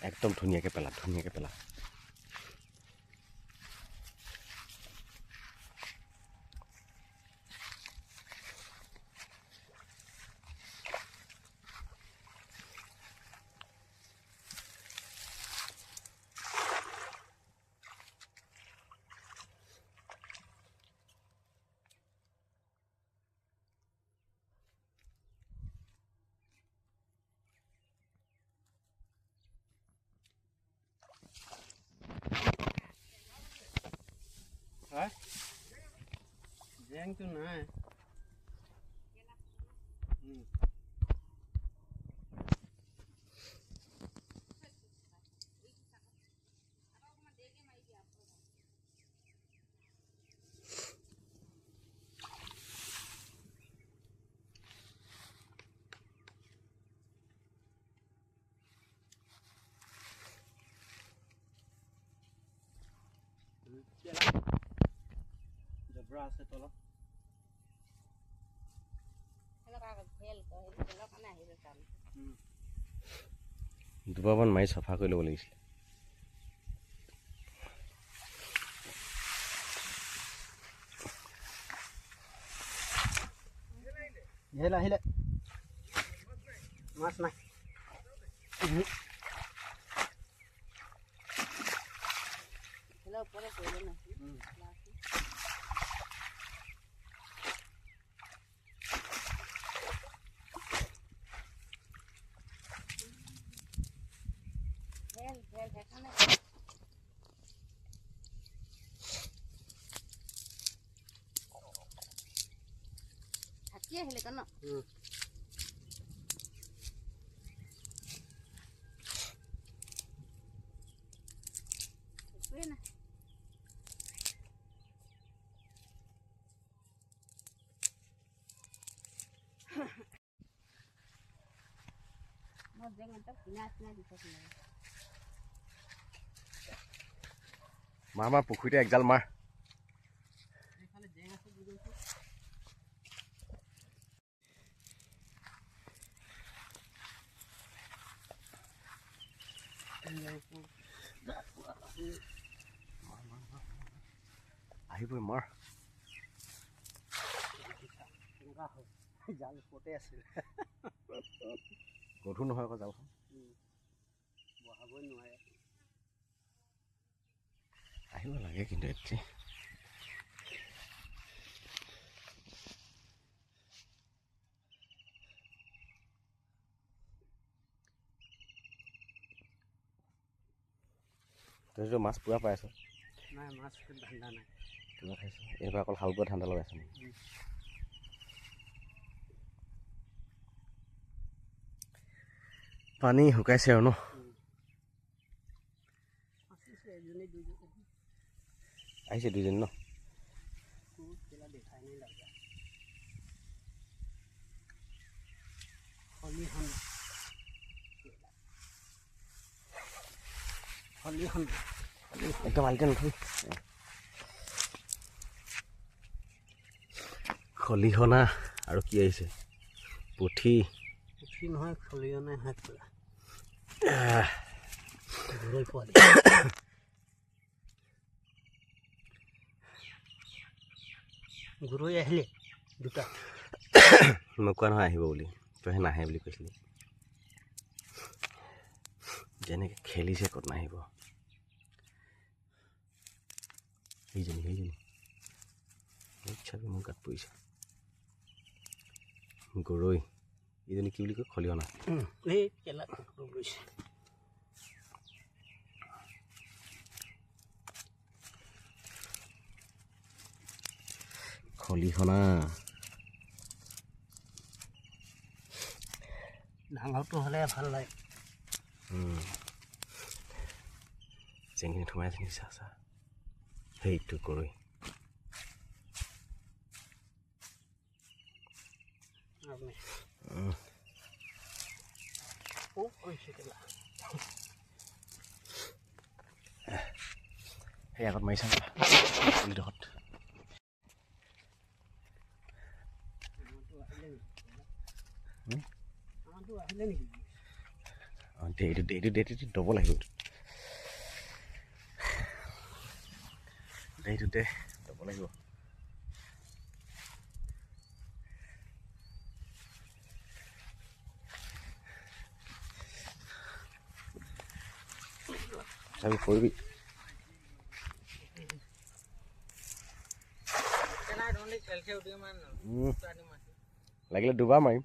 একদম ধুনীয়াকৈ পেলা ধুনীয়াকৈ পেলা Giang tu na. Jabra ase tolo. দুবাৰমান মাৰি চাফা কৰি ল'ব লাগিছিলে আহিলে মাছ নাই Iya, hele kan. Buena. Mau jangan tak punya di sana. Mama pukhurite ekjal mar আহিবই মাৰ জাল পতে আছিল গধুৰ নহয় আকৌ জালখন বহাবই নোৱাৰে আহিব লাগে কিন্তু এতিয়া তই মাছ পুৰা পাই আছ নাই মাছ ধান্দা নাই পুৰা খাইছ এইবাৰ অকল হাল বোৱা ধান্দা লগাইছ পানী শুকাইছে আৰু ন আহিছে দুইজন ন একদম আলিতে নথৈ খলিহনা আৰু কি আহিছে পুঠি নহয় খলিহনা হাত পোলা গৰৈ পোৱালি গৰৈ আহিলে দুটা মই কোৱা নহয় আহিব বুলি তইহে নাহে বুলি কৈছিলি যেনেকৈ খেলিছে ক'ত নাহিব সেইজনী চাবি মোৰ গাত পৰিছে গৰৈ এইজনী কি বুলি কয় খলিহনা এই কেলা কুকুৰ গৈছে খলিহনা ডাঙৰটো হ'লে ভাল লাগে চেংখিনি সোমাই আছে চা চা সেইটো গৰৈ সেই আগত মাৰিছা পুলিডোখৰত এইটো ডবল আহিব এইটোতে ডবল আহিব আমি কৰিবি লাগিলে দুবাৰ মাৰিম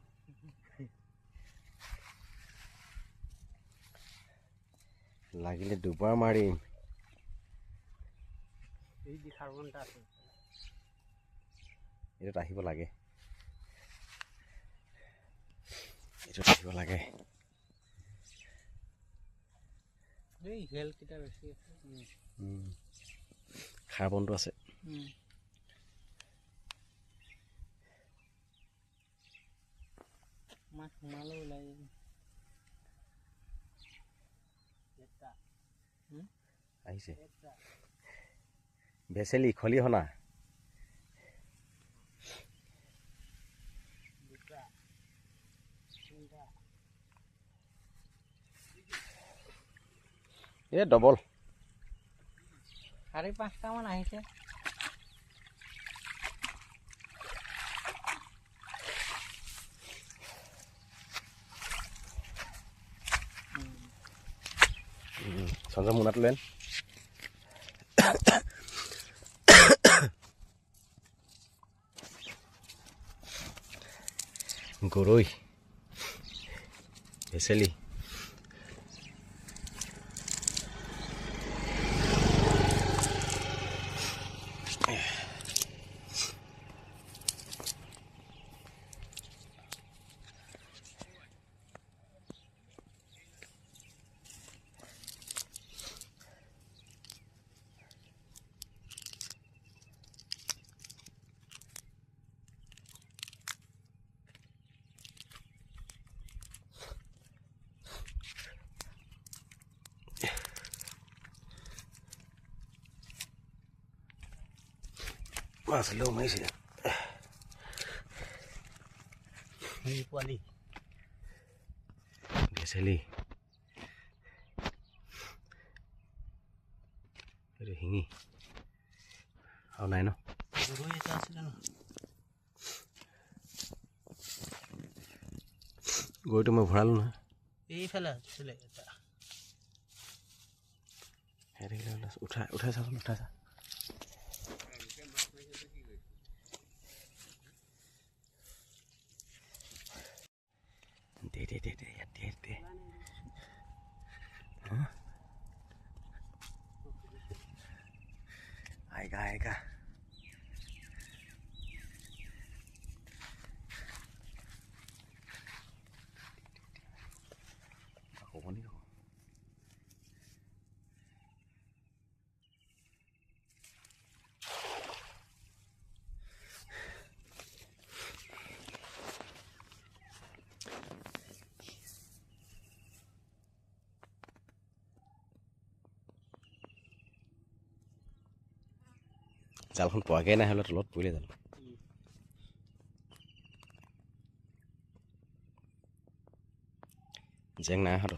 লাগিলে দুবাৰ মাৰিম এইটোত আহিব লাগে এইটোত আহিব লাগে খাৰ বনটো আছে আহিছে ভেচেলি খলিহনা এই ডবল 5:30 মান আহিছে সঞ্জয় মোনাটো লেন গৰৈ ভেচেলি মাছ লো মাৰিছে পোৱালি ভেচেলি এইটো শিঙি আৰু নাই ন গৰৈ এটা আছিলে ন গৰৈটো মই ভৰালোঁ নহয় এইফালে আছিলে এটা উঠাই চাচোন উঠাই চা দে आएगा জালখন পোৱাগৈ নাই হ'লে তলত পৰিলে জানো জেং নাই অহাতো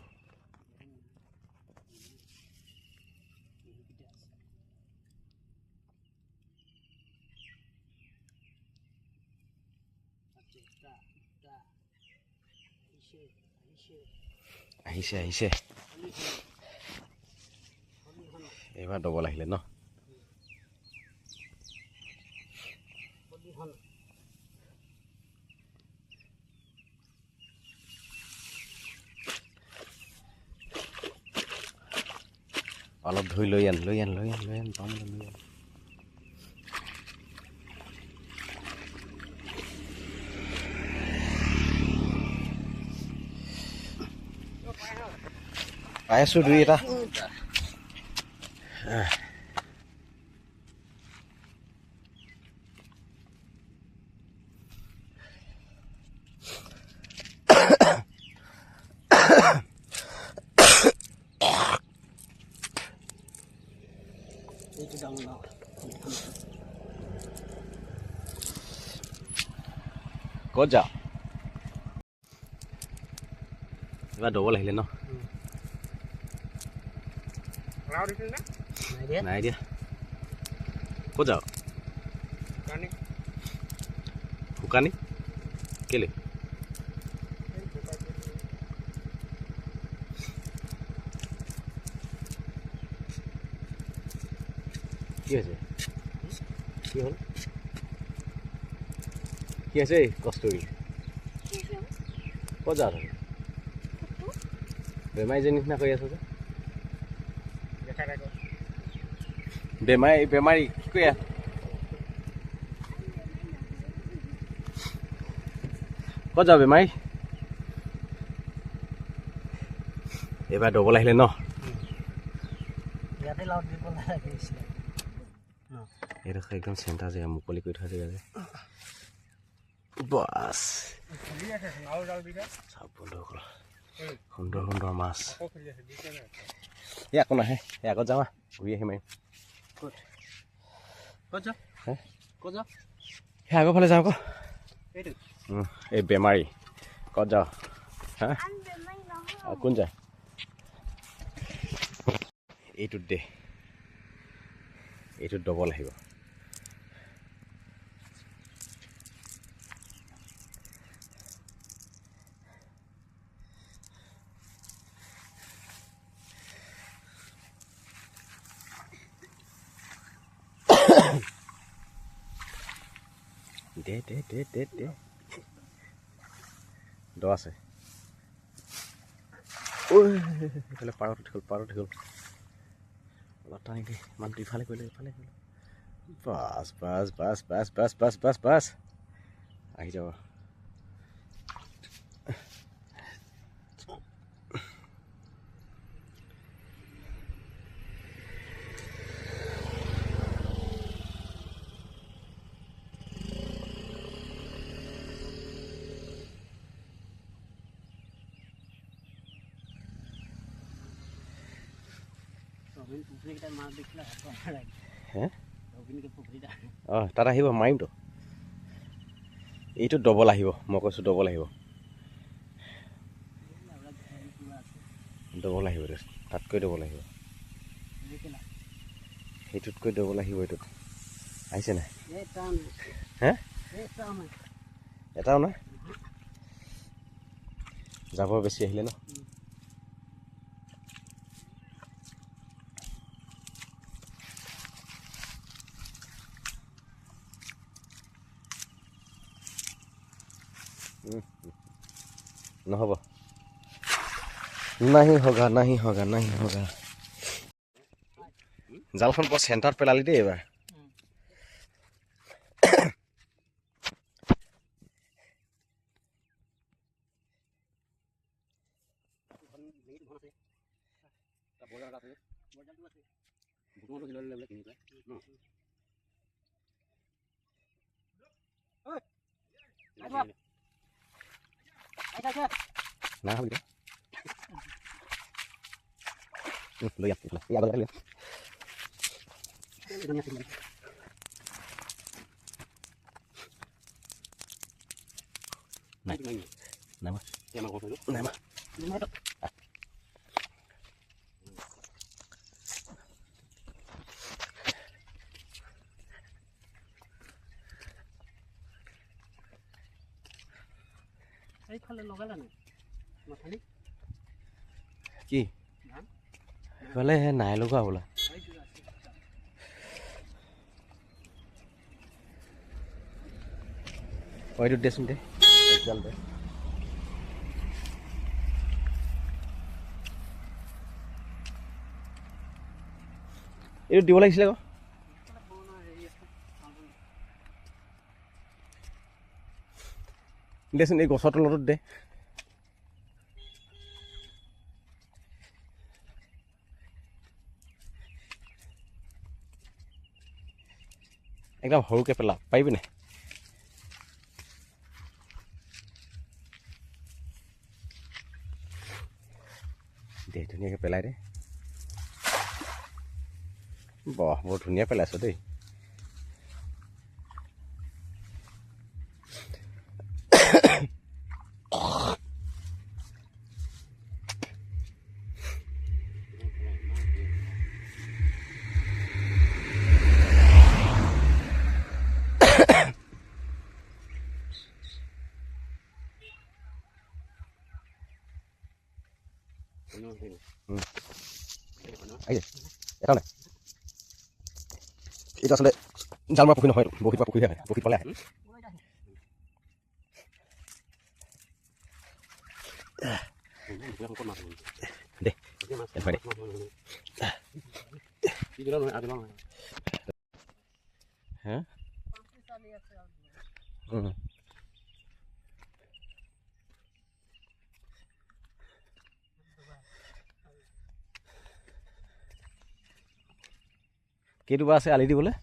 আহিছে এইবাৰ ডবল আহিলে ন অলপ ধুই লৈ আন পামলৈ লৈ আন পাই আছোঁ দুই এটা ক'ত যা এবাৰ ডবল আহিলে ন নাই দিয়া ক'ত যাওঁ শুকানি কেলে কি হৈছে কি হ'ল কি আছে কষ্টৰি ক'ত যাওঁ তুমি বেমাৰীজনী নিচিনা কৰি আছো যে বেমাৰী কি কৰি আছ ক'ত যাওঁ বেমাৰী এইবাৰ ডবল আহিলে ন ইয়াতে লাউড দিব লাগিছিলে এইডোখৰ একদম চেণ্টাৰ জেগা মুকলি কৰি থোৱা জেগা যে বাছ চব বন্ধুসকল সুন্দৰ সুন্দৰ মাছ এই আকৌ নাহে এই আগত যাওঁ ঘূৰি আহিম আহিম সেই আগৰ ফালে যাওঁ আকৌ এই বেমাৰী ক'ত যাওঁ হা কোন যায় এইটোত দে এইটোত ডবল আহিব দে দে দে দে দে দ আছে এইফালে পাৰত উঠি গ'ল অলপ টানি দে মানুহটো ইফালে কৰিলে bus bus bus bus bus bus bus bus আহি যাব অঁ তাত আহিব মাৰিমতো এইটো ডবল আহিব মই কৈছোঁ ডবল আহিব তাতকৈ ডবল আহিব সেইটোতকৈ ডবল আহিব এইটোত আহিছে নাই হে এটাও নাই যাব বেছি আহিলে ন নহ'ব নাহি হগা জালখন বৰ চেণ্টাৰত পেলালি দেই এইবাৰ না হ'ব লৈ কি এইফালে নাই লগা বোলা এইটোত দেচোন দে একজাল দে এইটো দিব লাগিছিলে আকৌ দেচোন এই গছৰ তলটোত দে একদম সৰুকৈ পেলা পাৰিবি নাই দে ধুনীয়াকৈ পেলাই দে বাহ বৰ ধুনীয়া পেলাইছ দেই এটা নাই এইটো আচলতে জাল মৰা পুখুৰী নহয় বৰশীত পৰা পুখুৰীহে হয় বৰশীত পালে আহে দে হয় হা কেইটো বা আছে আলি দিবলৈ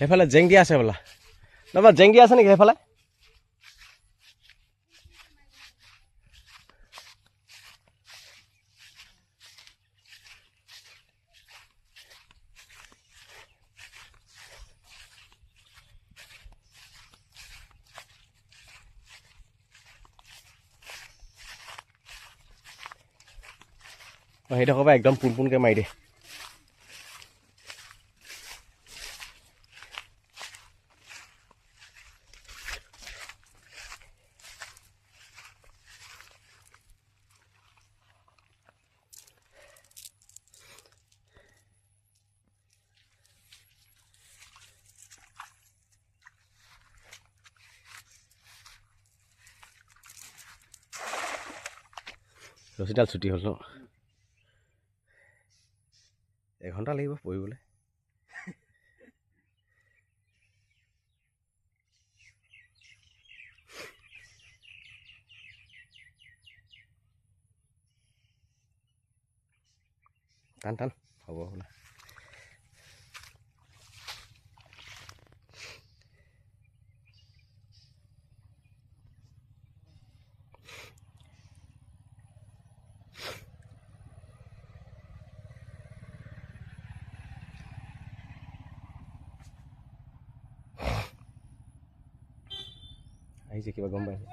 সেইফালে জেং দিয়া আছে বোলা নহবা জেং দিয়া আছে নেকি সেইফালে সেইডোখৰ পৰা একদম পোন পোনকৈ মাৰি দিয়ে ৰছীডাল ছুটি হ'ল ন এঘণ্টা লাগিব পঢ়িবলৈ টান টান হ'ব বোলে আহিছে কিবা গম পাইছে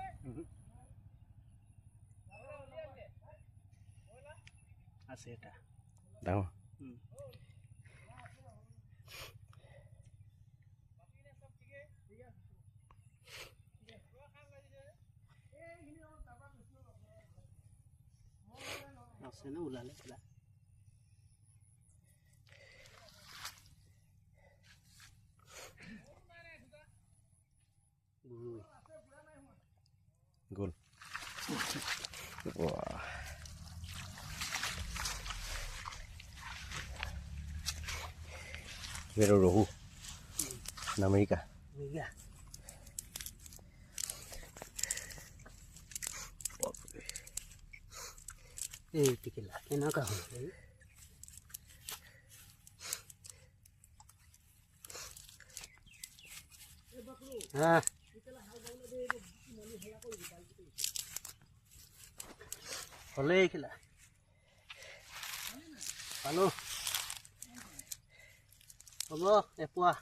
আছে এটা ডাঙৰ আছে ন ওলালে ওলা গ'ল Pero rohu na Amerika. Eh, tikila. Kenapa kau? Ah. Oleh kila. Halo. Halo, puah.